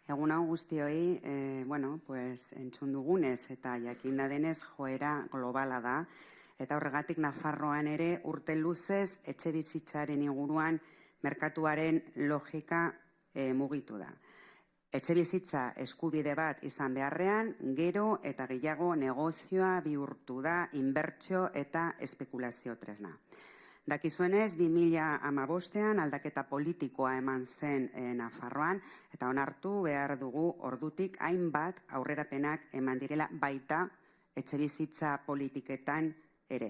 Egun hau guztioi, entzun dugunez eta jakinda denez joera globala da, eta horregatik Nafarroan ere urte luzez etxe bizitzaren inguruan merkatuaren logika mugitu da. Etxe bizitza eskubide bat izan beharrean, gero eta gehiago negozioa bihurtu da inbertsio eta espekulazio tresna. Dakizuenez, 2015an aldaketa politikoa eman zen Nafarroan, eta onartu behar dugu ordutik hainbat aurrerapenak eman direla baita etxebizitza politiketan ere.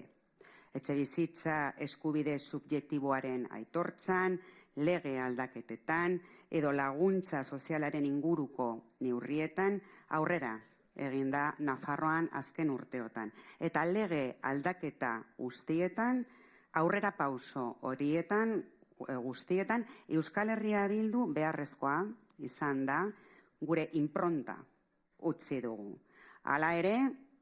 Etxebizitza eskubide subjektiboaren aitortzan, lege aldaketetan edo laguntza sozialaren inguruko neurrietan aurrera eginda Nafarroan azken urteotan. Eta lege aldaketa guztietan, aurrera pauso horietan guztietan Euskal Herria Bildu beharrezkoa izan da gure inpronta utzi dugu. Hala ere,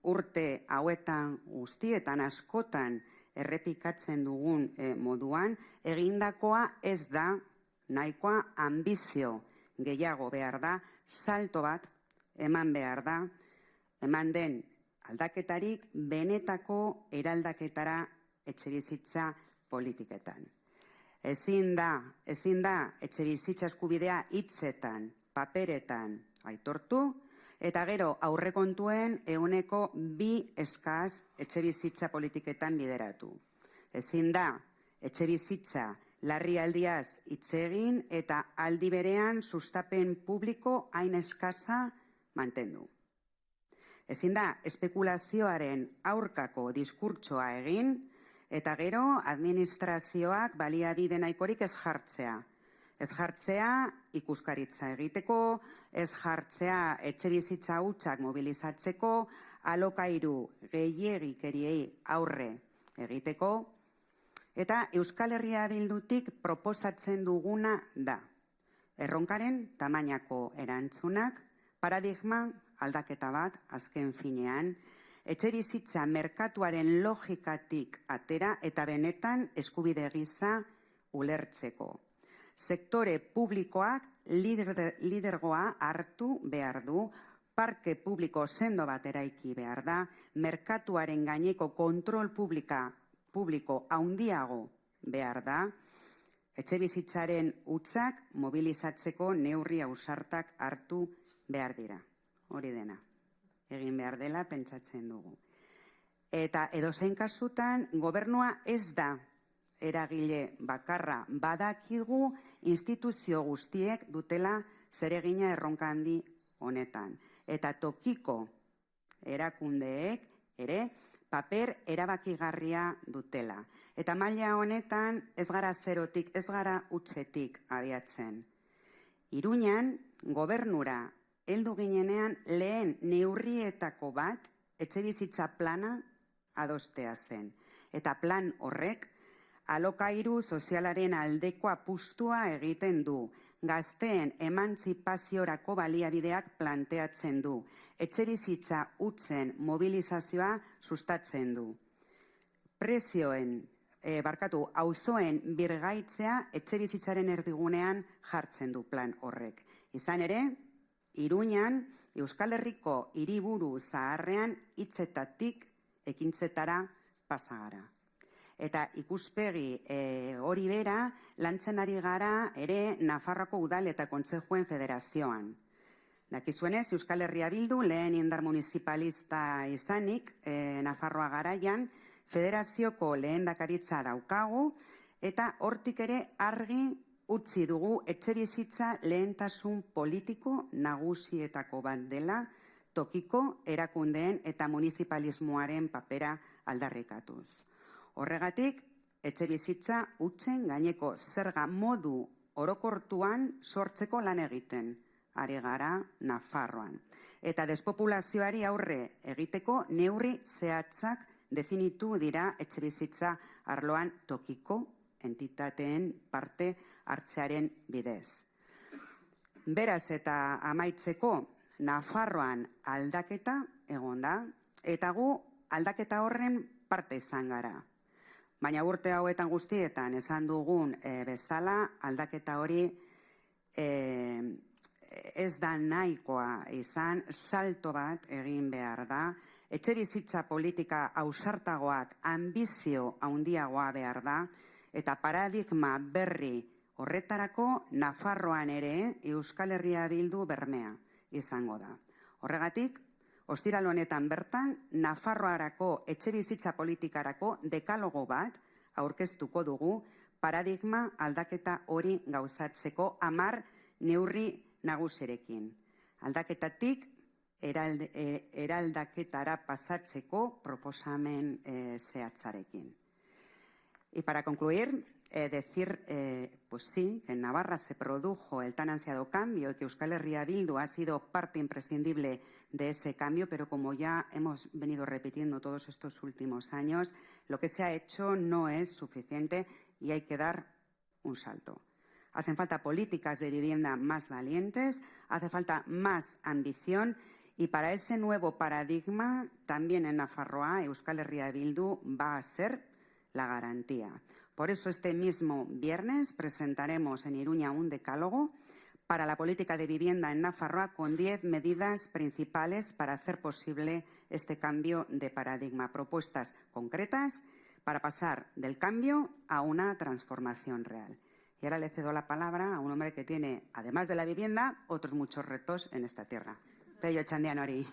urte hauetan guztietan askotan errepikatzen dugun moduan, egindakoa ez da nahikoa anbizio gehiago behar da, salto bat eman behar da, eman den aldaketarik benetako eraldaketara etxebizitza politiketan. Ezin da etxebizitza eskubidea hitzetan, paperetan aitortu, eta gero aurrekontuen 2% eskaz etxebizitza politiketan bideratu. Ezin da etxebizitza larrialdiaz hitz egin eta aldi berean sustapen publiko hain eskasa mantendu. Ezin da espekulazioaren aurkako diskurtsoa egin, eta gero administrazioak baliabide nahikorik ez jartzea. Ez jartzea ikuskaritza egiteko, ez jartzea etxebizitza hutsak mobilizatzeko, alokairu gehiegikeriei aurre egiteko, eta Euskal Herria Bildutik proposatzen duguna da. Erronkaren tamainako erantzunak, paradigma aldaketa bat azken finean, etxebizitza merkatuaren logikatik atera eta benetan eskubide gisa ulertzeko. Sektore publikoak lidergoa hartu behar du, parke publiko sendo bat eraiki behar da, merkatuaren gaineko kontrol publiko handiago behar da, etxebizitzaren hutsak mobilizatzeko neurri ausartak hartu behar dira. Hori dena. Egin behar dela pentsatzen dugu. Eta edozein kasutan gobernua ez da eragile bakarra, badakigu instituzio guztiek dutela zeregina erronka handi honetan. Eta tokiko erakundeek ere paper erabakigarria dutela. Eta maila honetan ez gara zerotik, ez gara hutsetik abiatzen. Iruñan gobernura heldu ginenean lehen neurrietako bat etxebizitza plana adostea zen. Eta plan horrek alokairu sozialaren aldeko apustua egiten du. Gazteen emantzipaziorako baliabideak planteatzen du. Etxebizitza hutzen mobilizazioa sustatzen du. Auzoen birgaitzea etxebizitzaren erdigunean jartzen du plan horrek. Izan ere, Iruñan, Euskal Herriko hiriburu zaharrean hitzetatik ekintzetara pasagara. Eta ikuspegi hori bera lantzen ari gara ere Nafarroako Udal eta Kontsejuen Federazioan. Dakizuenez, Euskal Herria Bildu lehen indar municipalista izanik Nafarroa garaian federazioko lehendakaritza daukagu eta hortik ere argi utzi dugu etxebizitza lehentasun politiko nagusietako bat dela tokiko erakundeen eta municipalismoaren papera aldarrikatuz. Horregatik, etxebizitza hutsen gaineko zerga modu orokortuan sortzeko lan egiten ari gara Nafarroan. Eta despopulazioari aurre egiteko neurri zehatzak definitu dira etxebizitza arloan tokiko entitateen parte hartzearen bidez. Beraz eta amaitzeko Nafarroan aldaketa egon da, eta gu aldaketa horren parte izan gara. Baina urte hauetan guztietan esan dugun bezala aldaketa hori ez da nahikoa izan, salto bat egin behar da, etxe bizitza politika ausartagoak, ambizio handiagoa behar da, eta paradigma berri horretarako Nafarroan ere Euskal Herria Bildu bermea izango da. Horregatik, ostiral honetan bertan, Nafarroarako etxe bizitza politikarako dekalogo bat aurkeztuko dugu, paradigma aldaketa hori gauzatzeko 10 neurri nagusirekin. Aldaketatik eraldaketara pasatzeko proposamen zehatzarekin. Y para concluir, decir, pues sí, que en Navarra se produjo el tan ansiado cambio y que Euskal Herria Bildu ha sido parte imprescindible de ese cambio, pero como ya hemos venido repitiendo todos estos últimos años, lo que se ha hecho no es suficiente y hay que dar un salto. Hacen falta políticas de vivienda más valientes, hace falta más ambición y para ese nuevo paradigma, también en Nafarroa, Euskal Herria Bildu va a ser la garantía. Por eso este mismo viernes presentaremos en Iruña un decálogo para la política de vivienda en Nafarroa con 10 medidas principales para hacer posible este cambio de paradigma. Propuestas concretas para pasar del cambio a una transformación real. Y ahora le cedo la palabra a un hombre que tiene, además de la vivienda, otros muchos retos en esta tierra. Pello Txandian hori.